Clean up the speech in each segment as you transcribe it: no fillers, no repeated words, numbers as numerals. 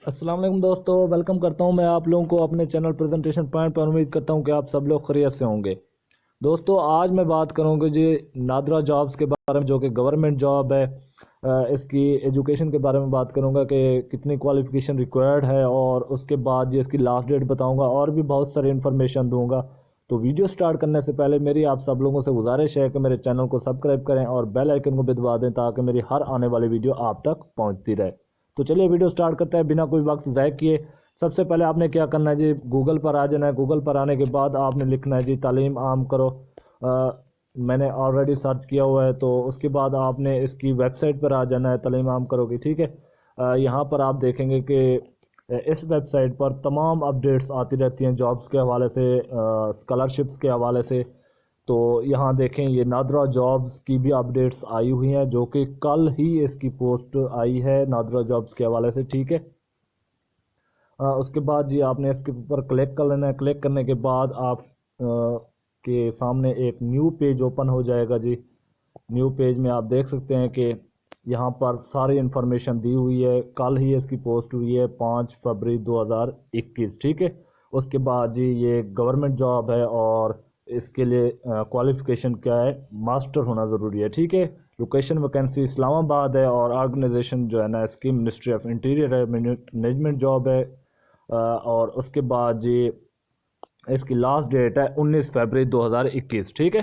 अस्सलाम वालेकुम दोस्तों, वेलकम करता हूं मैं आप लोगों को अपने चैनल प्रेजेंटेशन पॉइंट पर। उम्मीद करता हूं कि आप सब लोग खैरियत से होंगे। दोस्तों आज मैं बात करूंगा जी नादरा जॉब्स के बारे में, जो कि गवर्नमेंट जॉब है। इसकी एजुकेशन के बारे में बात करूंगा कि कितनी क्वालिफ़िकेशन रिक्वायर्ड है, और उसके बाद जी इसकी लास्ट डेट बताऊंगा और भी बहुत सारी इन्फॉर्मेशन दूंगा। तो वीडियो स्टार्ट करने से पहले मेरी आप सब लोगों से गुजारिश है कि मेरे चैनल को सब्सक्राइब करें और बेल आइकन को भी दबा दें, ताकि मेरी हर आने वाली वीडियो आप तक पहुंचती रहे। तो चलिए वीडियो स्टार्ट करते हैं बिना कोई वक्त ज़ाय किए। सबसे पहले आपने क्या करना है जी, गूगल पर आ जाना है। गूगल पर आने के बाद आपने लिखना है जी तालीम आम करो। अ, मैंने ऑलरेडी सर्च किया हुआ है, तो उसके बाद आपने इसकी वेबसाइट पर आ जाना है, तालीम आम करो की। ठीक है, यहाँ पर आप देखेंगे कि इस वेबसाइट पर तमाम अपडेट्स आती रहती हैं जॉब्स के हवाले से, स्कॉलरशिप्स के हवाले से। तो यहाँ देखें, ये नादरा जॉब्स की भी अपडेट्स आई हुई हैं, जो कि कल ही इसकी पोस्ट आई है नादरा जॉब्स के हवाले से। ठीक है, उसके बाद जी आपने इसके ऊपर क्लिक कर लेना है। क्लिक करने के बाद आप के सामने एक न्यू पेज ओपन हो जाएगा जी। न्यू पेज में आप देख सकते हैं कि यहाँ पर सारी इन्फॉर्मेशन दी हुई है। कल ही इसकी पोस्ट हुई है 5 फरवरी 2021। ठीक है, उसके बाद जी ये गवर्नमेंट जॉब है, और इसके लिए क्वालिफ़िकेशन क्या है, मास्टर होना ज़रूरी है। ठीक है, लोकेशन वैकेंसी इस्लामाबाद है, और ऑर्गेनाइजेशन जो है ना इसकी मिनिस्ट्री ऑफ इंटीरियर है, मैनेजमेंट जॉब है। और उसके बाद जी इसकी लास्ट डेट है 19 फरवरी 2021। ठीक है,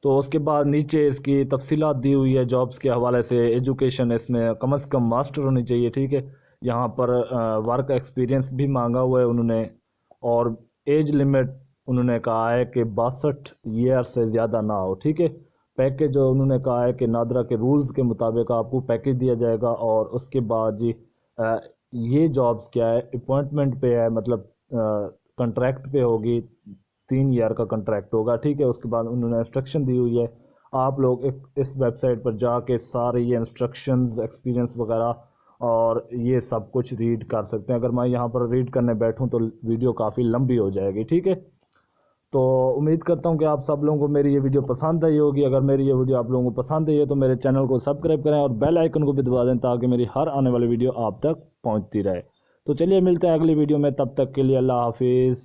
तो उसके बाद नीचे इसकी तफसीलात दी हुई है जॉब्स के हवाले से। एजुकेशन इसमें कम से कम मास्टर होनी चाहिए। ठीक है, यहाँ पर वर्क एक्सपीरियंस भी मांगा हुआ है उन्होंने, और एज लिमिट उन्होंने कहा है कि 62 ईयर से ज़्यादा ना हो। ठीक है, पैकेज जो उन्होंने कहा है कि नादरा के रूल्स के मुताबिक आपको पैकेज दिया जाएगा। और उसके बाद जी ये जॉब्स क्या है, अपॉइंटमेंट पे है, मतलब कंट्रैक्ट पे होगी। 3 ईयर का कंट्रैक्ट होगा। ठीक है, उसके बाद उन्होंने इंस्ट्रक्शन दी हुई है। आप लोग इस वेबसाइट पर जाके सारे ये इंस्ट्रक्शंस, एक्सपीरियंस वगैरह और ये सब कुछ रीड कर सकते हैं। अगर मैं यहाँ पर रीड करने बैठूँ तो वीडियो काफ़ी लंबी हो जाएगी। ठीक है, तो उम्मीद करता हूँ कि आप सब लोगों को मेरी ये वीडियो पसंद आई होगी। अगर मेरी ये वीडियो आप लोगों को पसंद आई है तो मेरे चैनल को सब्सक्राइब करें और बेल आइकन को भी दबा दें, ताकि मेरी हर आने वाली वीडियो आप तक पहुँचती रहे। तो चलिए मिलते हैं अगली वीडियो में, तब तक के लिए अल्लाह हाफिज़।